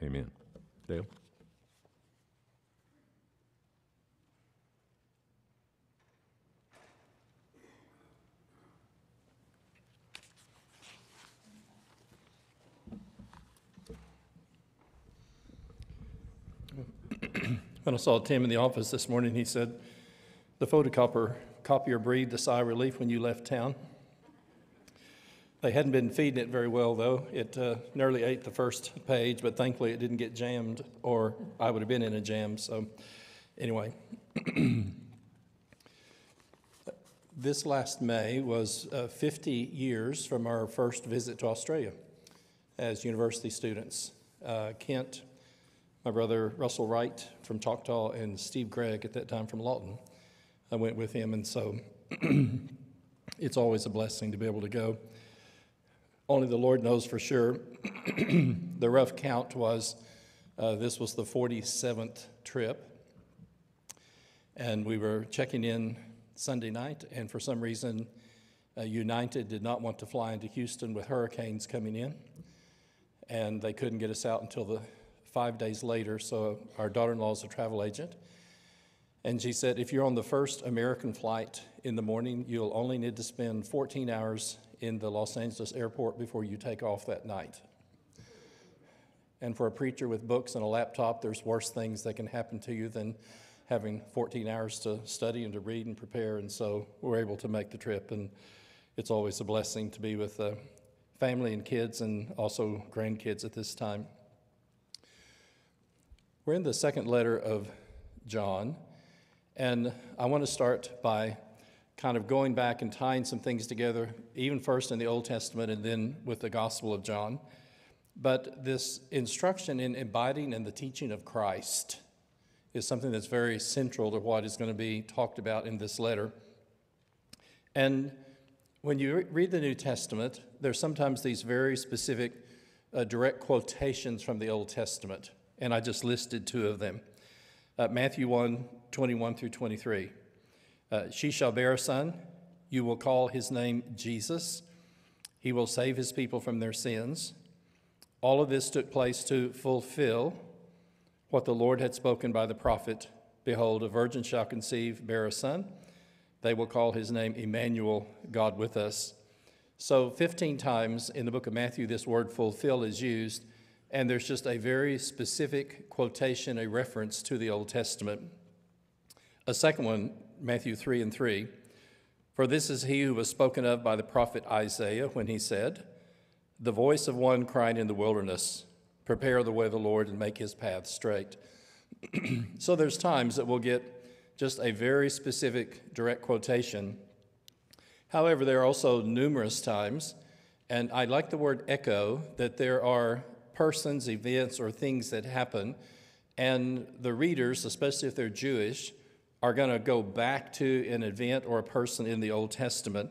Amen. Dale? When I saw Tim in the office this morning, he said, the photocopier breathed a sigh of relief when you left town. They hadn't been feeding it very well, though. It nearly ate the first page, but thankfully it didn't get jammed, or I would have been in a jam. So anyway, this last May was 50 years from our first visit to Australia as university students. Kent, my brother Russell Wright from Choctaw, and Steve Gregg at that time from Lawton. I went with him, and so it's always a blessing to be able to go. Only the Lord knows for sure. The rough count was this was the 47th trip, and we were checking in Sunday night, and for some reason, United did not want to fly into Houston with hurricanes coming in, and they couldn't get us out until 5 days later. So our daughter-in-law is a travel agent, and she said, if you're on the first American flight in the morning, you'll only need to spend 14 hours in the Los Angeles airport before you take off that night. And for a preacher with books and a laptop, there's worse things that can happen to you than having 14 hours to study and to read and prepare. And so we're able to make the trip, and it's always a blessing to be with family and kids and also grandkids at this time. We're in the second letter of John, and I want to start by kind of going back and tying some things together, even first in the Old Testament and then with the Gospel of John. But this instruction in abiding in the teaching of Christ is something that's very central to what is going to be talked about in this letter. And when you read the New Testament, there's sometimes these very specific direct quotations from the Old Testament, and I just listed two of them. Matthew 1:21 through 23. She shall bear a son, you will call his name Jesus. He will save his people from their sins. All of this took place to fulfill what the Lord had spoken by the prophet. Behold, a virgin shall conceive, bear a son. They will call his name Emmanuel, God with us. So 15 times in the book of Matthew, this word fulfill is used, and there's just a very specific quotation, a reference to the Old Testament. A second one, Matthew 3:3, for this is he who was spoken of by the prophet Isaiah when he said, the voice of one crying in the wilderness, prepare the way of the Lord and make his path straight. So there's times that we'll get just a very specific direct quotation. However, there are also numerous times, and I like the word echo, that there are persons, events, or things that happen, and the readers, especially if they're Jewish, are going to go back to an event or a person in the Old Testament,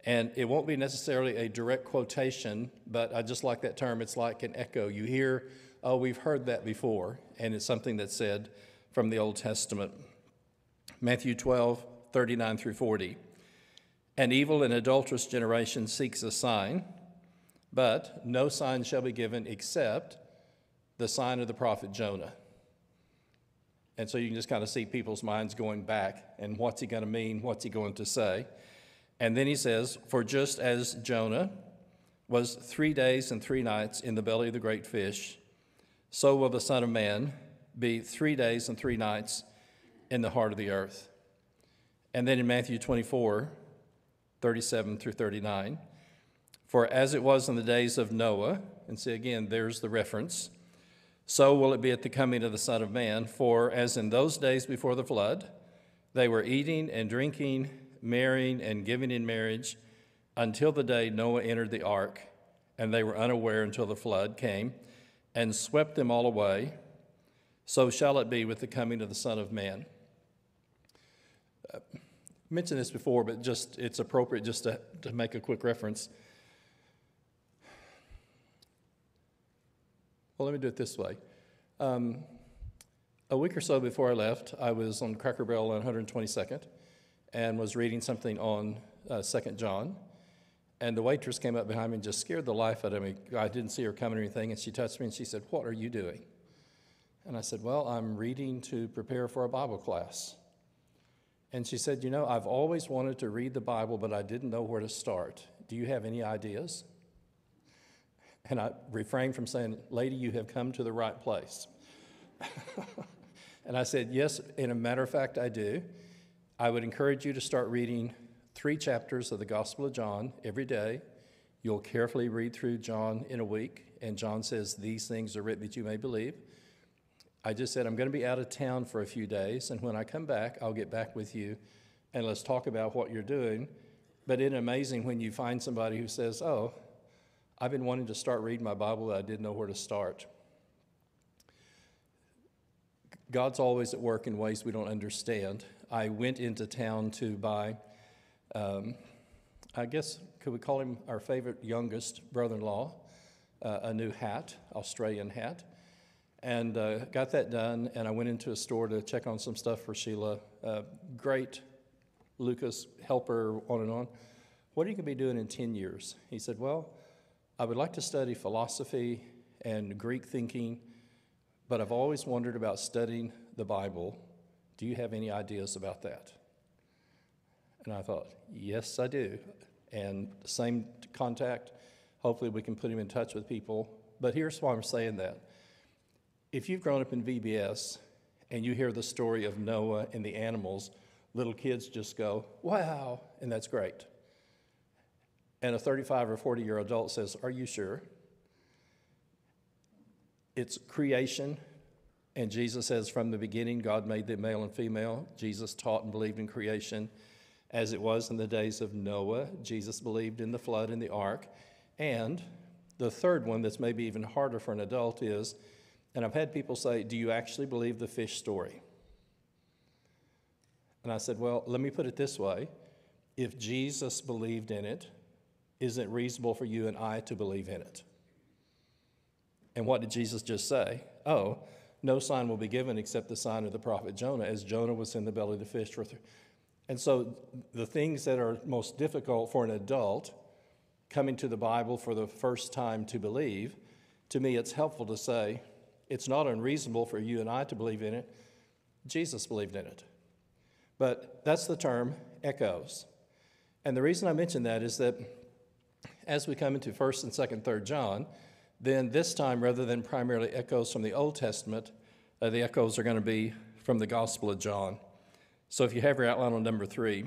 and it won't be necessarily a direct quotation, but I just like that term. It's like an echo. You hear, oh, we've heard that before, and it's something that's said from the Old Testament. Matthew 12:39 through 40. An evil and adulterous generation seeks a sign, but no sign shall be given except the sign of the prophet Jonah. And so you can just kind of see people's minds going back, and what's he going to mean? What's he going to say? And then he says, for just as Jonah was 3 days and 3 nights in the belly of the great fish, so will the Son of Man be 3 days and 3 nights in the heart of the earth. And then in Matthew 24:37 through 39, for as it was in the days of Noah, and see again, there's the reference, so will it be at the coming of the Son of Man. For as in those days before the flood, they were eating and drinking, marrying and giving in marriage, until the day Noah entered the ark, and they were unaware until the flood came and swept them all away. So shall it be with the coming of the Son of Man. I mentioned this before, but just it's appropriate just to make a quick reference. Well, let me do it this way. A week or so before I left, I was on Cracker Barrel on 122nd and was reading something on 2 John. And the waitress came up behind me and just scared the life out of me. I didn't see her coming or anything, and she touched me and she said, "What are you doing?" And I said, "Well, I'm reading to prepare for a Bible class." And she said, "I've always wanted to read the Bible, but I didn't know where to start. Do you have any ideas?" And I refrained from saying, "Lady, you have come to the right place." And I said, "Yes, in a matter of fact, I do. I would encourage you to start reading 3 chapters of the Gospel of John every day. You'll carefully read through John in a week, and John says, 'These things are written that you may believe.' I just said, I'm going to be out of town for a few days, and when I come back, I'll get back with you, and let's talk about what you're doing." But isn't it amazing when you find somebody who says, "Oh, I've been wanting to start reading my Bible, but I didn't know where to start." God's always at work in ways we don't understand. I went into town to buy, I guess, could we call him our favorite youngest brother-in-law, a new hat, Australian hat. And got that done, and I went into a store to check on some stuff for Sheila. Great Lucas, helper, on and on. "What are you going to be doing in 10 years? He said, "Well, I would like to study philosophy and Greek thinking, but I've always wondered about studying the Bible. Do you have any ideas about that?" And I thought, yes, I do. And same contact. Hopefully we can put him in touch with people. But here's why I'm saying that. If you've grown up in VBS and you hear the story of Noah and the animals, little kids just go, "Wow," and that's great. And a 35 or 40-year adult says, "Are you sure?" It's creation, and Jesus says from the beginning, God made them male and female. Jesus taught and believed in creation as it was in the days of Noah. Jesus believed in the flood and the ark. And the third one that's maybe even harder for an adult is, and I've had people say, "Do you actually believe the fish story?" And I said, well, let me put it this way. If Jesus believed in it, is it reasonable for you and I to believe in it? And what did Jesus just say? "Oh, no sign will be given except the sign of the prophet Jonah, as Jonah was in the belly of the fish for 3." And so the things that are most difficult for an adult coming to the Bible for the first time to believe, to me it's helpful to say, it's not unreasonable for you and I to believe in it. Jesus believed in it. But that's the term echoes. And the reason I mention that is that as we come into 1st and 2nd, 3rd John, then this time, rather than primarily echoes from the Old Testament, the echoes are going to be from the Gospel of John. So if you have your outline on number 3,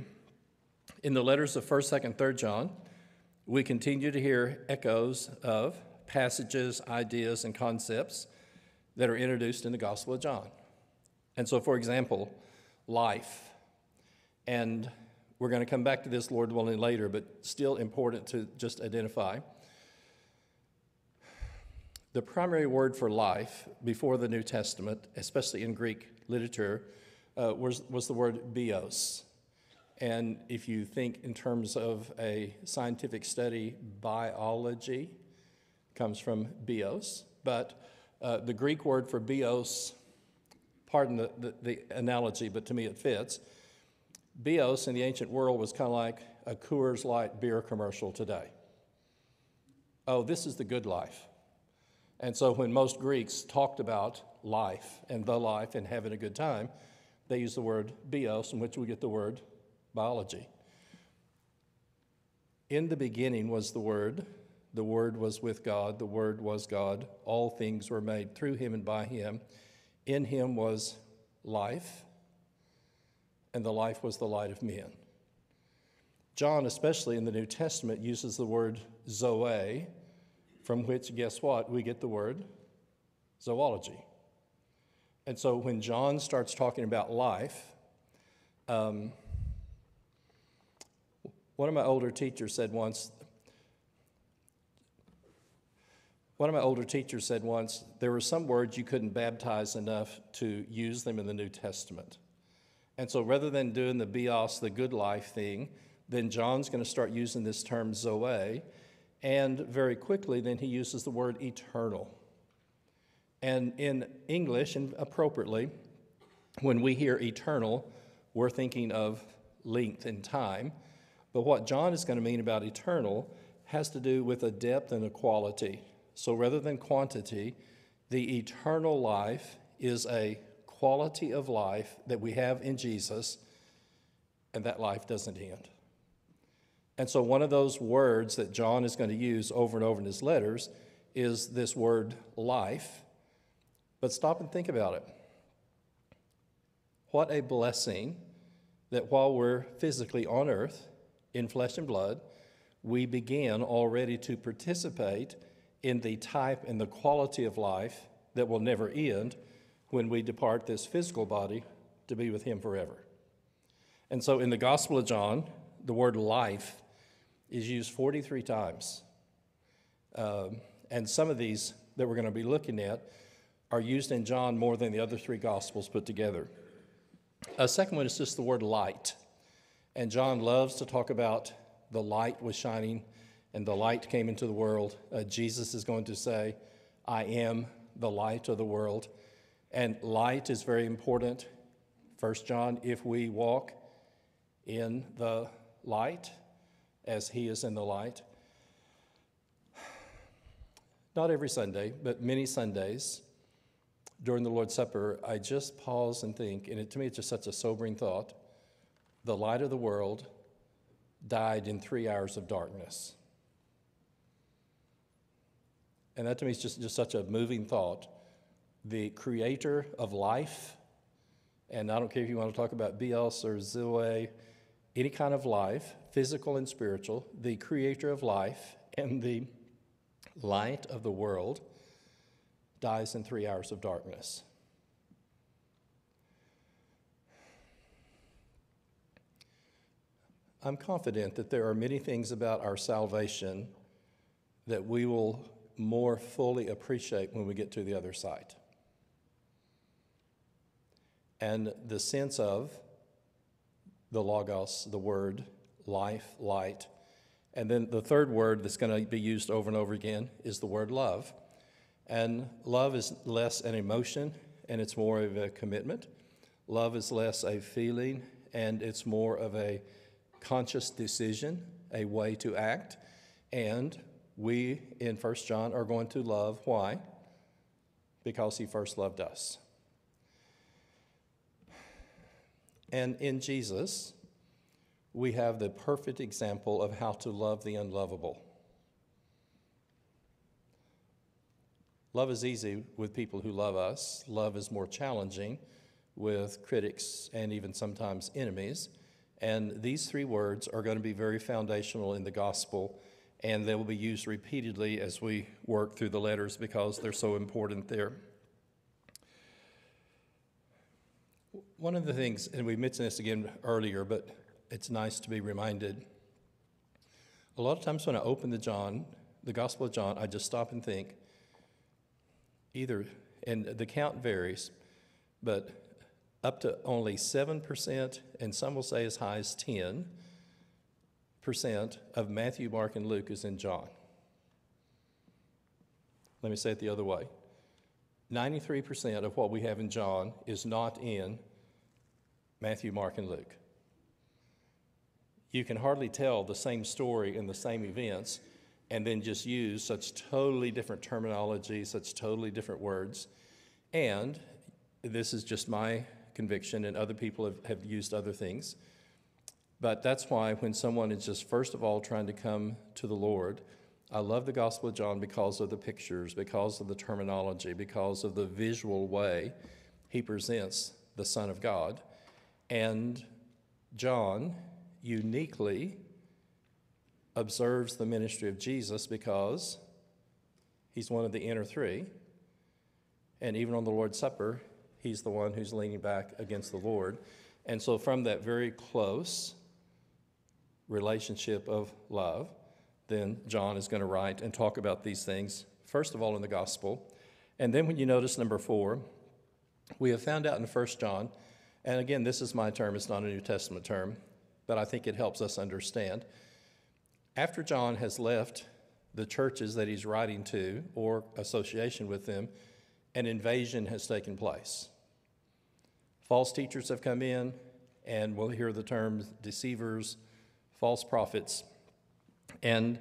in the letters of 1st, 2nd, 3rd John, we continue to hear echoes of passages, ideas, and concepts that are introduced in the Gospel of John. And so, for example, life. And we're going to come back to this, Lord willing, later, but still important to just identify. The primary word for life before the New Testament, especially in Greek literature, was the word bios. And if you think in terms of a scientific study, biology comes from bios. But the Greek word for bios, pardon the analogy, but to me it fits. Bios in the ancient world was kind of like a Coors Light beer commercial today. Oh, this is the good life. And so when most Greeks talked about life and the life and having a good time, they used the word bios, from which we get the word biology. In the beginning was the Word was with God, the Word was God, all things were made through him and by him. In him was life, and the life was the light of men. John, especially in the New Testament, uses the word zoe, from which, guess what, we get the word zoology. And so when John starts talking about life, one of my older teachers said once, there were some words you couldn't baptize enough to use them in the New Testament. And so rather than doing the bios, the good life thing, then John's going to start using this term zoe, and very quickly then he uses the word eternal. And in English, and appropriately, when we hear eternal, we're thinking of length in time. But what John is going to mean about eternal has to do with a depth and a quality. So rather than quantity, the eternal life is a quality of life that we have in Jesus, and that life doesn't end. And so one of those words that John is going to use over and over in his letters is this word life. But stop and think about it. What a blessing that while we're physically on earth, in flesh and blood, we begin already to participate in the type and the quality of life that will never end when we depart this physical body to be with him forever. And so in the Gospel of John, the word life is used 43 times. And some of these that we're going to be looking at are used in John more than the other three Gospels put together. A second one is just the word light. And John loves to talk about the light was shining and the light came into the world. Jesus is going to say, I am the light of the world. And light is very important. 1 John, if we walk in the light as he is in the light. Not every Sunday, but many Sundays during the Lord's Supper, I just pause and think, and to me it's just such a sobering thought. The light of the world died in 3 hours of darkness. And that to me is just such a moving thought. The creator of life, and I don't care if you want to talk about bios or zoe, any kind of life, physical and spiritual, the creator of life and the light of the world dies in 3 hours of darkness. I'm confident that there are many things about our salvation that we will more fully appreciate when we get to the other side. And the sense of the logos, the word, life, light. And then the third word that's going to be used over and over again is the word love. And love is less an emotion, and it's more of a commitment. Love is less a feeling, and it's more of a conscious decision, a way to act. And we, in 1 John, are going to love. Why? Because he first loved us. And in Jesus, we have the perfect example of how to love the unlovable. Love is easy with people who love us. Love is more challenging with critics and even sometimes enemies. And these three words are going to be very foundational in the gospel, and they will be used repeatedly as we work through the letters because they're so important there. One of the things, and we mentioned this again earlier, but it's nice to be reminded. A lot of times when I open the Gospel of John, I just stop and think, and the count varies, but up to only 7%, and some will say as high as 10% of Matthew, Mark, and Luke is in John. Let me say it the other way. 93% of what we have in John is not in Matthew, Mark, and Luke. You can hardly tell the same story and the same events and then just use such totally different terminology, such totally different words. And this is just my conviction, and other people have used other things. But that's why when someone is just first of all trying to come to the Lord, I love the Gospel of John because of the pictures, because of the terminology, because of the visual way he presents the Son of God. And John uniquely observes the ministry of Jesus because he's one of the inner three. And even on the Lord's Supper, he's the one who's leaning back against the Lord. And so from that very close relationship of love, then John is going to write and talk about these things, first of all in the gospel. And then when you notice number 4, we have found out in 1 John, and again, this is my term, it's not a New Testament term, but I think it helps us understand. After John has left the churches that he's writing to or association with them, an invasion has taken place. False teachers have come in, and we'll hear the terms deceivers, false prophets, and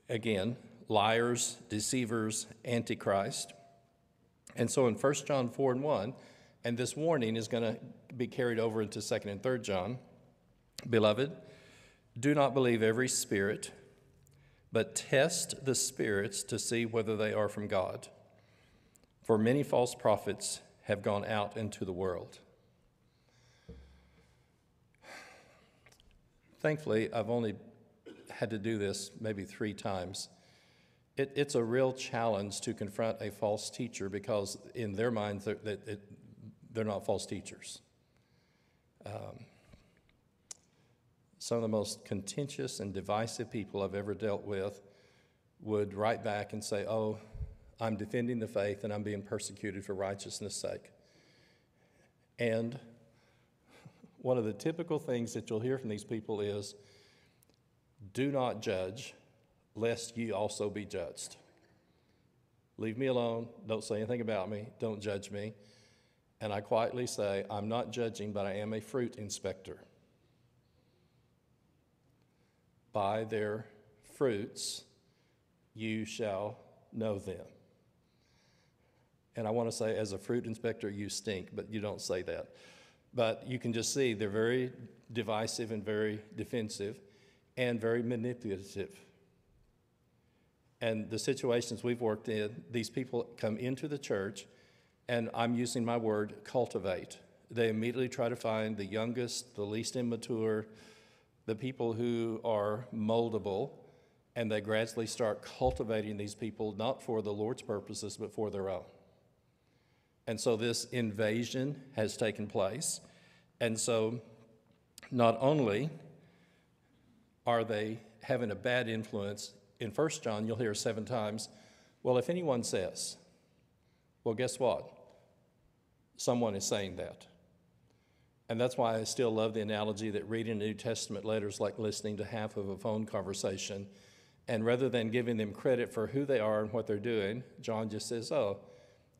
again, liars, deceivers, antichrist. And so in 1 John 4:1, and this warning is going to be carried over into 2 and 3 John, beloved, do not believe every spirit, but test the spirits to see whether they are from God. For many false prophets have gone out into the world. Thankfully, I've only had to do this maybe 3 times. It's a real challenge to confront a false teacher because in their minds, they're not false teachers. Some of the most contentious and divisive people I've ever dealt with would write back and say, oh, I'm defending the faith and I'm being persecuted for righteousness' sake. And one of the typical things that you'll hear from these people is, do not judge, lest ye also be judged. Leave me alone. Don't say anything about me. Don't judge me. And I quietly say, I'm not judging, but I am a fruit inspector. By their fruits you shall know them. And I want to say, as a fruit inspector, you stink, but you don't say that. But you can just see they're very divisive and very defensive and very manipulative. And the situations we've worked in, these people come into the church, and I'm using my word, cultivate. They immediately try to find the youngest, the least immature, the people who are moldable, and they gradually start cultivating these people, not for the Lord's purposes, but for their own. And so this invasion has taken place. And so not only are they having a bad influence, in 1 John you'll hear 7 times, well, if anyone says, well, guess what? Someone is saying that. And that's why I still love the analogy that reading New Testament letters like listening to half of a phone conversation. And rather than giving them credit for who they are and what they're doing, John just says, oh,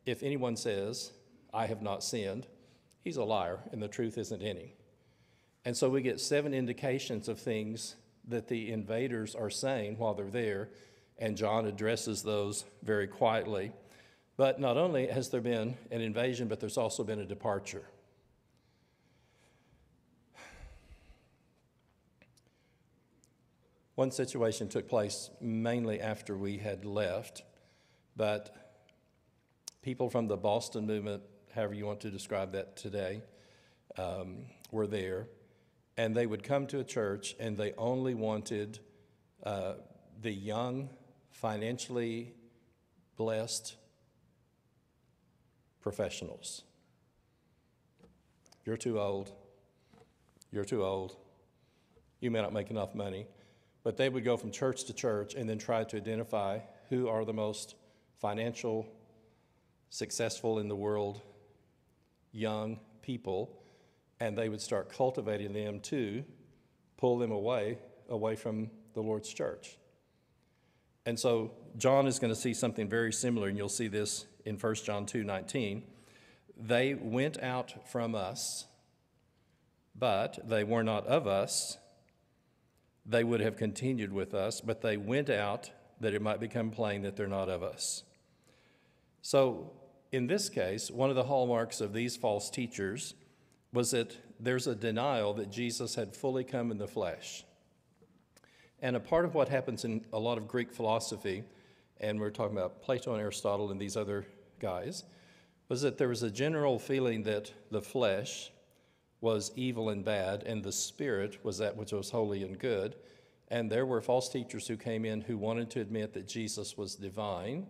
if anyone says, I have not sinned, he's a liar and the truth isn't in him. And so we get 7 indications of things that the invaders are saying while they're there, and John addresses those very quietly. But not only has there been an invasion, but there's also been a departure. One situation took place mainly after we had left, but people from the Boston movement, however you want to describe that today, were there. And they would come to a church and they only wanted the young, financially blessed professionals. You're too old. You're too old. You may not make enough money. But they would go from church to church and then try to identify who are the most financial, successful in the world, young people, and they would start cultivating them to pull them away from the Lord's church. And so John is going to see something very similar, and you'll see this in 1 John 2:19. They went out from us, but they were not of us. They would have continued with us, but they went out that it might become plain that they're not of us. So in this case, one of the hallmarks of these false teachers was that there's a denial that Jesus had fully come in the flesh. And a part of what happens in a lot of Greek philosophy, and we're talking about Plato and Aristotle and these other guys, was that there was a general feeling that the flesh was evil and bad, and the spirit was that which was holy and good. And there were false teachers who came in who wanted to admit that Jesus was divine,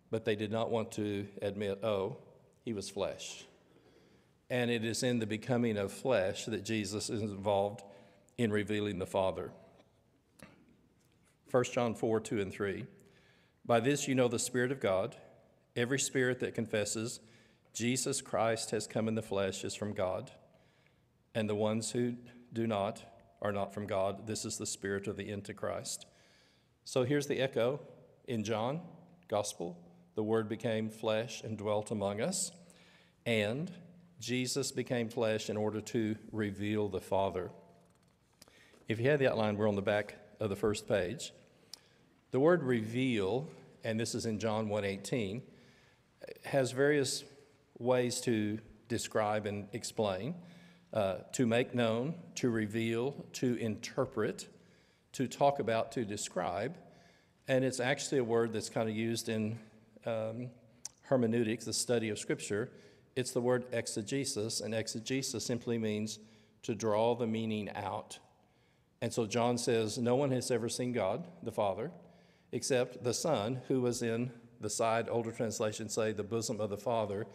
but they did not want to admit, oh, he was flesh. And it is in the becoming of flesh that Jesus is involved in revealing the Father. 1 John 4:2 and 3. By this you know the Spirit of God. Every spirit that confesses Jesus Christ has come in the flesh is from God. And the ones who do not are not from God. This is the spirit of the Antichrist. So here's the echo in John Gospel. The Word became flesh and dwelt among us. And Jesus became flesh in order to reveal the Father. If you had the outline, we're on the back of the first page. The word reveal, and this is in John 1:18, has various ways to describe and explain, to make known, to reveal, to interpret, to talk about, to describe. And it's actually a word that's kind of used in hermeneutics, the study of Scripture. It's the word exegesis, and exegesis simply means to draw the meaning out. And so John says, no one has ever seen God, the Father, except the Son, who was in the side, older translations say, the bosom of the Father,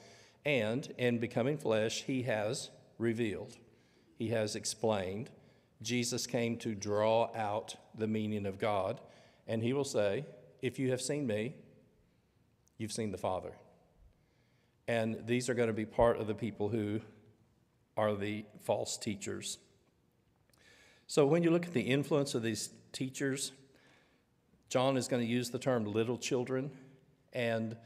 and in becoming flesh, he has revealed. He has explained. Jesus came to draw out the meaning of God, and he will say, if you have seen me, you've seen the Father. And these are going to be part of the people who are the false teachers. So when you look at the influence of these teachers, John is going to use the term little children, and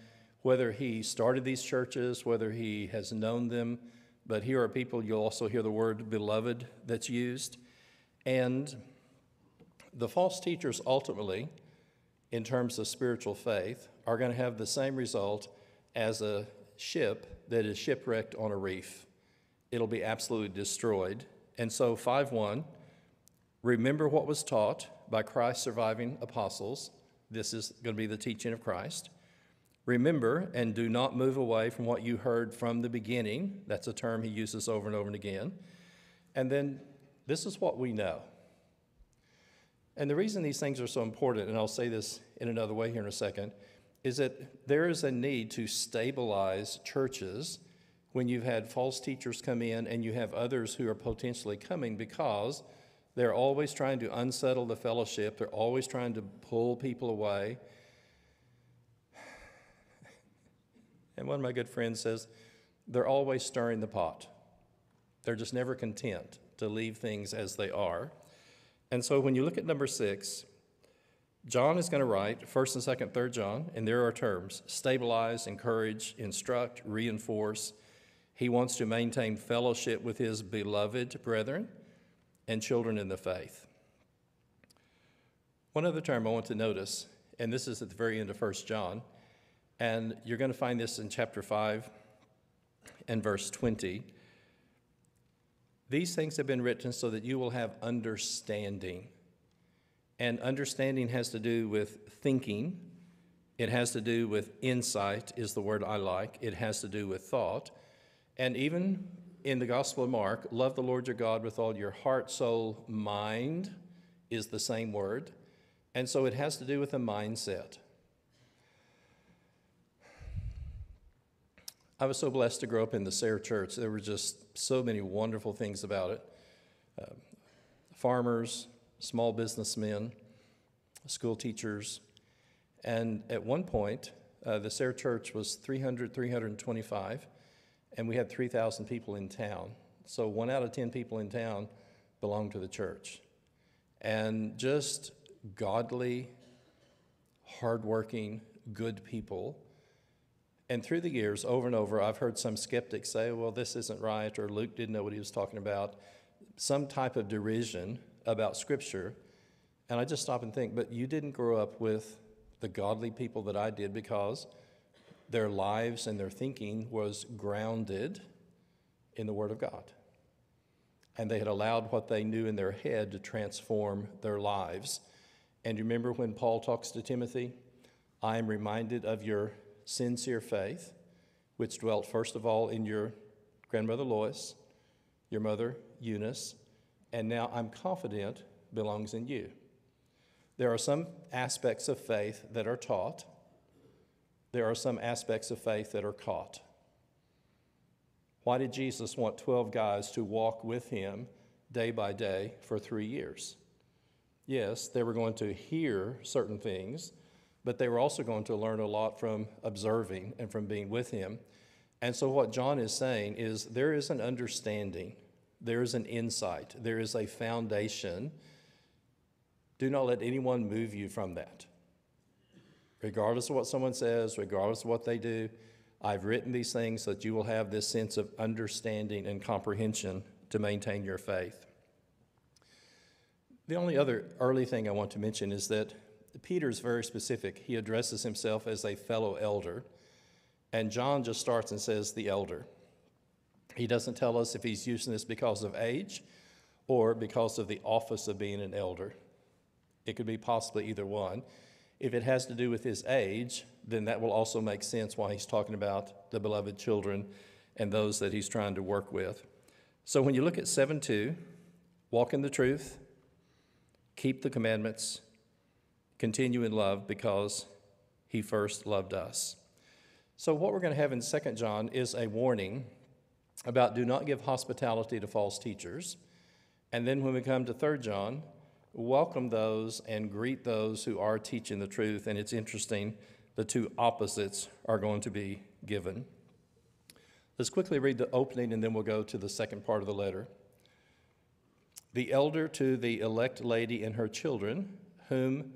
whether he started these churches, whether he has known them, but here are people, you'll also hear the word beloved that's used. And the false teachers ultimately, in terms of spiritual faith, are going to have the same result as a ship that is shipwrecked on a reef. It'll be absolutely destroyed. And so 5:1, remember what was taught by Christ's surviving apostles. This is going to be the teaching of Christ. Remember and do not move away from what you heard from the beginning. That's a term he uses over and over and again. And then this is what we know. And the reason these things are so important, and I'll say this in another way here in a second, is that there is a need to stabilize churches when you've had false teachers come in and you have others who are potentially coming, because they're always trying to unsettle the fellowship. They're always trying to pull people away. And one of my good friends says, they're always stirring the pot. They're just never content to leave things as they are. And so when you look at number 6, John is going to write 1st and 2nd, 3rd John, and there are terms: stabilize, encourage, instruct, reinforce. He wants to maintain fellowship with his beloved brethren and children in the faith. One other term I want to notice, and this is at the very end of 1 John, and you're going to find this in chapter 5 and verse 20. These things have been written so that you will have understanding. And understanding has to do with thinking. It has to do with insight, is the word I like. It has to do with thought. And even in the Gospel of Mark, love the Lord your God with all your heart, soul, mind is the same word. And so it has to do with a mindset. I was so blessed to grow up in the Sayre Church. There were just so many wonderful things about it. Farmers, small businessmen, school teachers. And at one point, the Sayre Church was 325, and we had 3,000 people in town. So 1 out of 10 people in town belonged to the church. And just godly, hardworking, good people. And through the years, over and over, I've heard some skeptics say, well, this isn't right, or Luke didn't know what he was talking about, some type of derision about Scripture. And I just stop and think, but you didn't grow up with the godly people that I did, because their lives and their thinking was grounded in the Word of God. And they had allowed what they knew in their head to transform their lives. And you remember when Paul talks to Timothy, I am reminded of your sincere faith, which dwelt first of all in your grandmother Lois, your mother Eunice, and now I'm confident belongs in you. There are some aspects of faith that are taught. There are some aspects of faith that are caught. Why did Jesus want 12 guys to walk with him day by day for 3 years? Yes, they were going to hear certain things, but they were also going to learn a lot from observing and from being with him. And so what John is saying is there is an understanding, there is an insight, there is a foundation. Do not let anyone move you from that. Regardless of what someone says, regardless of what they do, I've written these things so that you will have this sense of understanding and comprehension to maintain your faith. The only other early thing I want to mention is that Peter is very specific. He addresses himself as a fellow elder, and John just starts and says the elder. He doesn't tell us if he's using this because of age or because of the office of being an elder. It could be possibly either one. If it has to do with his age, then that will also make sense why he's talking about the beloved children and those that he's trying to work with. So when you look at 7:2, walk in the truth, keep the commandments, continue in love because he first loved us. So what we're going to have in 2 John is a warning about do not give hospitality to false teachers. And then when we come to 3 John, welcome those and greet those who are teaching the truth. And it's interesting, the two opposites are going to be given. Let's quickly read the opening and then we'll go to the second part of the letter. The elder to the elect lady and her children, whom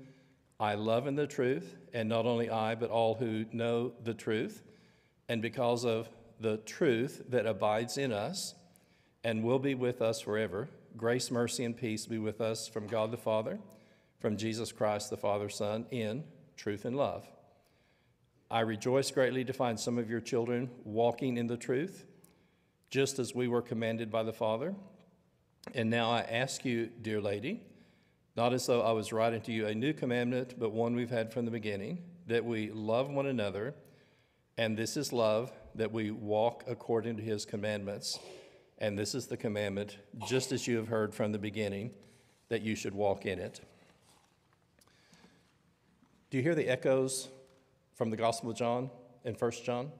I love in the truth, and not only I, but all who know the truth, and because of the truth that abides in us and will be with us forever, grace, mercy, and peace be with us from God the Father, from Jesus Christ the Father, Son, in truth and love. I rejoice greatly to find some of your children walking in the truth, just as we were commanded by the Father. And now I ask you, dear lady, not as though I was writing to you a new commandment, but one we've had from the beginning, that we love one another, and this is love, that we walk according to his commandments. And this is the commandment, just as you have heard from the beginning, that you should walk in it. Do you hear the echoes from the Gospel of John in 1 John?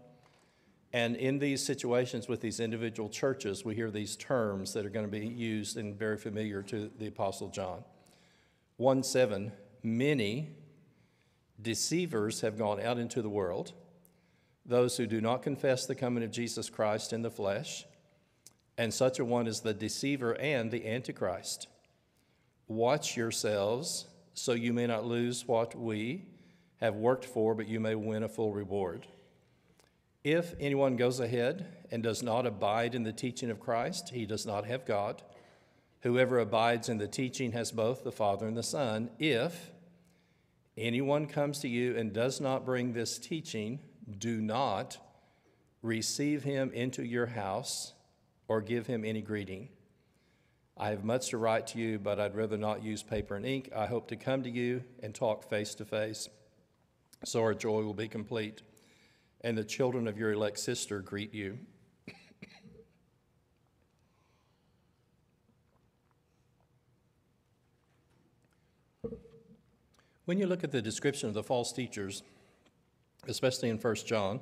And in these situations with these individual churches, we hear these terms that are going to be used and very familiar to the Apostle John. 1:7, many deceivers have gone out into the world, those who do not confess the coming of Jesus Christ in the flesh, and such a one is the deceiver and the Antichrist. Watch yourselves so you may not lose what we have worked for, but you may win a full reward. If anyone goes ahead and does not abide in the teaching of Christ, he does not have God. Whoever abides in the teaching has both the Father and the Son. If anyone comes to you and does not bring this teaching, do not receive him into your house or give him any greeting. I have much to write to you, but I'd rather not use paper and ink. I hope to come to you and talk face to face, so our joy will be complete. And the children of your elect sister greet you. When you look at the description of the false teachers, especially in 1 John,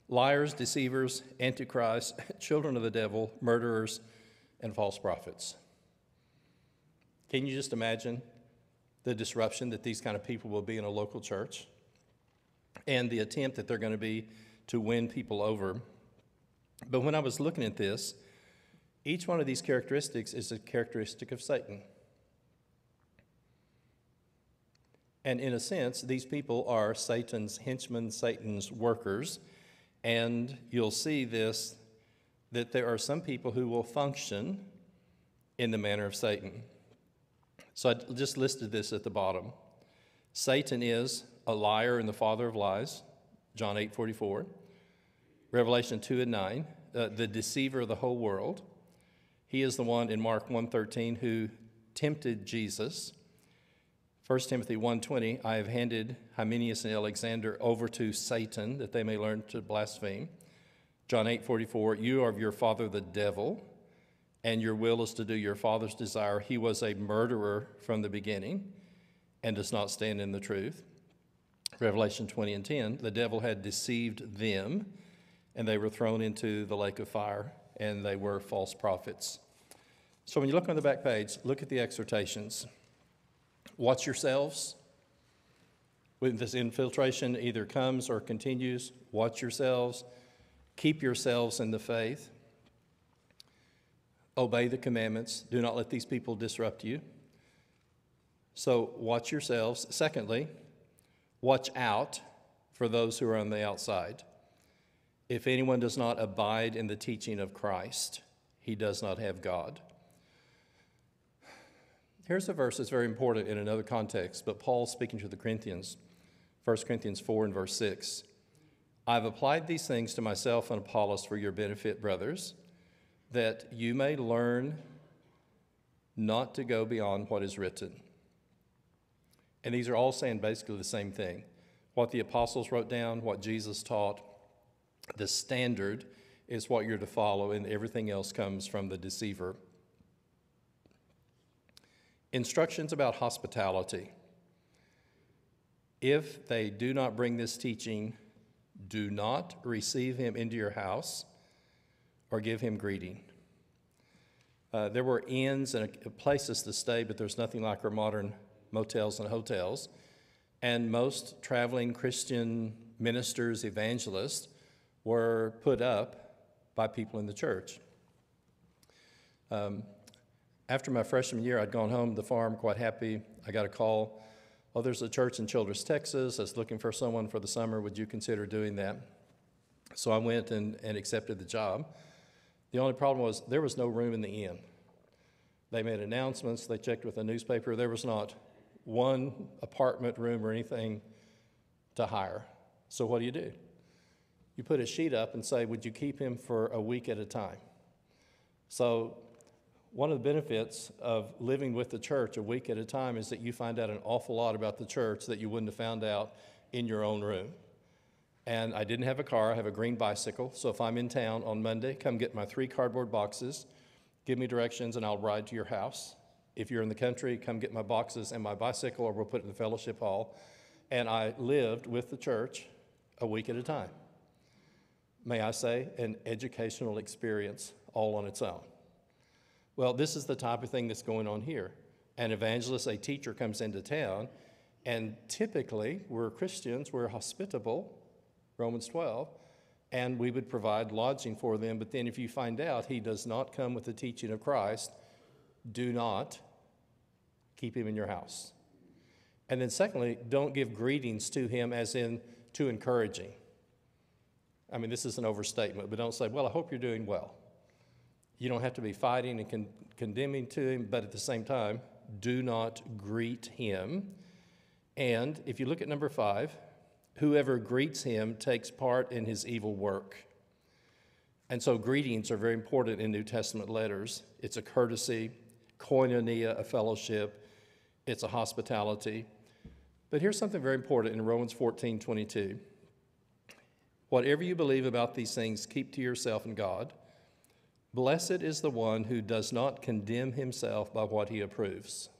liars, deceivers, antichrists, children of the devil, murderers, and false prophets. Can you just imagine the disruption that these kind of people will be in a local church and the attempt that they're going to be to win people over? But when I was looking at this, each one of these characteristics is a characteristic of Satan. And in a sense, these people are Satan's henchmen, Satan's workers. And you'll see this, that there are some people who will function in the manner of Satan. So I just listed this at the bottom. Satan is a liar and the father of lies, John 8:44. Revelation 2:9, the deceiver of the whole world. He is the one in Mark 1:13 who tempted Jesus. 1 Timothy 1:20, I have handed Hymenaeus and Alexander over to Satan that they may learn to blaspheme. John 8:44, you are of your father the devil, and your will is to do your father's desire. He was a murderer from the beginning and does not stand in the truth. Revelation 20:10, the devil had deceived them, and they were thrown into the lake of fire, and they were false prophets. So when you look on the back page, look at the exhortations. Watch yourselves. When this infiltration either comes or continues, watch yourselves. Keep yourselves in the faith. Obey the commandments. Do not let these people disrupt you. So watch yourselves. Secondly, watch out for those who are on the outside. If anyone does not abide in the teaching of Christ, he does not have God. Here's a verse that's very important in another context, but Paul's speaking to the Corinthians, 1 Corinthians 4 and verse 6. I've applied these things to myself and Apollos for your benefit, brothers, that you may learn not to go beyond what is written. And these are all saying basically the same thing. What the apostles wrote down, what Jesus taught, the standard is what you're to follow, and everything else comes from the deceiver. Instructions about hospitality. If they do not bring this teaching, do not receive him into your house or give him greeting. There were inns and places to stay, but there's nothing like our modern motels and hotels. And most traveling Christian ministers, evangelists, were put up by people in the church. After my freshman year, I'd gone home to the farm quite happy. I got a call. Oh, there's a church in Childress, Texas that's looking for someone for the summer. Would you consider doing that? So I went and accepted the job. The only problem was there was no room in the inn. They made announcements. They checked with the newspaper. There was not one apartment room or anything to hire. So what do? You put a sheet up and say, would you keep him for a week at a time? So one of the benefits of living with the church a week at a time is that you find out an awful lot about the church that you wouldn't have found out in your own room. And I didn't have a car. I have a green bicycle. So if I'm in town on Monday, come get my 3 cardboard boxes, give me directions, and I'll ride to your house. If you're in the country, come get my boxes and my bicycle, or we'll put it in the fellowship hall. And I lived with the church a week at a time. May I say, an educational experience all on its own. Well, this is the type of thing that's going on here. An evangelist, a teacher comes into town, and typically we're Christians, we're hospitable, Romans 12, and we would provide lodging for them. But then if you find out he does not come with the teaching of Christ, do not keep him in your house. And then secondly, don't give greetings to him as in too encouraging. I mean, this is an overstatement, but don't say, well, I hope you're doing well. You don't have to be fighting and condemning to him, but at the same time, do not greet him. And if you look at number 5, whoever greets him takes part in his evil work. And so greetings are very important in New Testament letters. It's a courtesy, koinonia, a fellowship. It's a hospitality. But here's something very important in Romans 14:22. Whatever you believe about these things, keep to yourself and God. Blessed is the one who does not condemn himself by what he approves.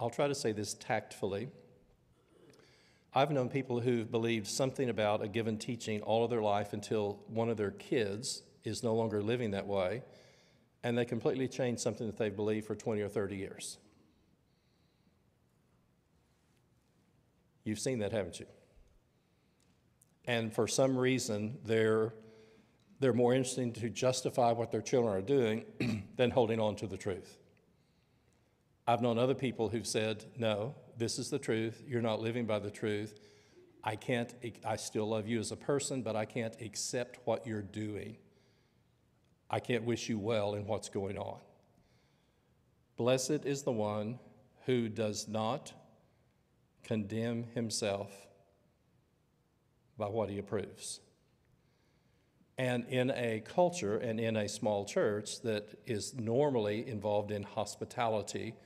I'll try to say this tactfully. I've known people who've believed something about a given teaching all of their life until one of their kids is no longer living that way, and they completely change something that they've believed for 20 or 30 years. You've seen that, haven't you? And for some reason, they're more interested to justify what their children are doing than holding on to the truth. I've known other people who've said, no, this is the truth. You're not living by the truth. I still love you as a person, but I can't accept what you're doing. I can't wish you well in what's going on. Blessed is the one who does not condemn himself by what he approves. And in a culture and in a small church that is normally involved in hospitality,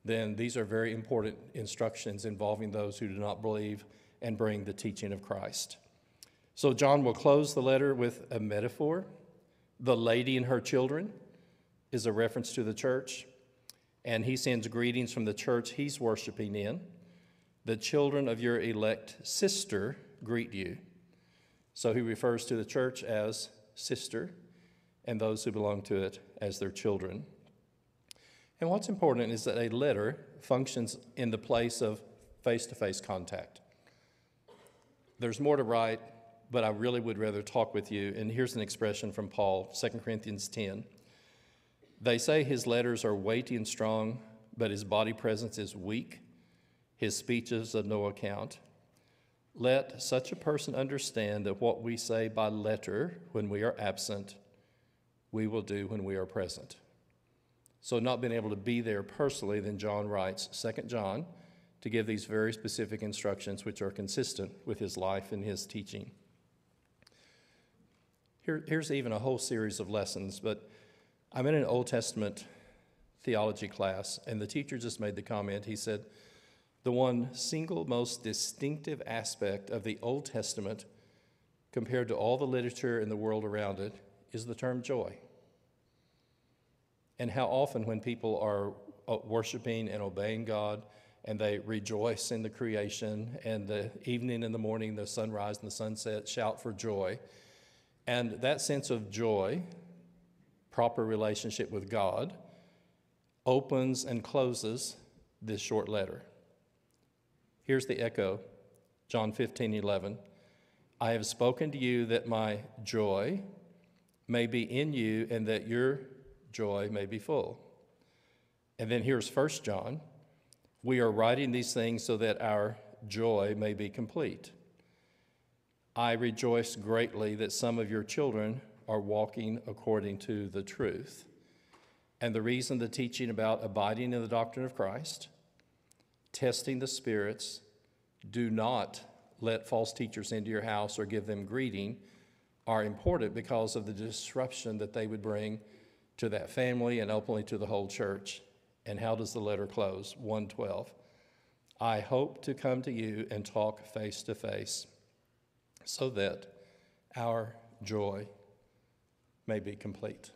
then these are very important instructions involving those who do not believe and bring the teaching of Christ. So John will close the letter with a metaphor. The lady and her children is a reference to the church, and he sends greetings from the church he's worshiping in. The children of your elect sister greet you. So he refers to the church as sister and those who belong to it as their children. And what's important is that a letter functions in the place of face-to-face contact. There's more to write, but I really would rather talk with you. And here's an expression from Paul, 2 Corinthians 10. They say his letters are weighty and strong, but his body presence is weak. His speech is of no account. Let such a person understand that what we say by letter when we are absent, we will do when we are present. So not being able to be there personally, then John writes 2 John to give these very specific instructions which are consistent with his life and his teaching. Here's even a whole series of lessons, but I'm in an Old Testament theology class, and the teacher just made the comment. He said, the one single most distinctive aspect of the Old Testament compared to all the literature in the world around it is the term joy. And how often when people are worshiping and obeying God, and they rejoice in the creation, and the evening and the morning, the sunrise and the sunset, shout for joy. And that sense of joy, proper relationship with God, opens and closes this short letter. Here's the echo, John 15:11. I have spoken to you that my joy may be in you and that your joy may be full. And then here's 1 John. We are writing these things so that our joy may be complete. I rejoice greatly that some of your children are walking according to the truth. And the reason the teaching about abiding in the doctrine of Christ, testing the spirits, do not let false teachers into your house or give them greeting, are important because of the disruption that they would bring to that family and ultimately to the whole church. And how does the letter close? 1:12. I hope to come to you and talk face to face so that our joy may be complete.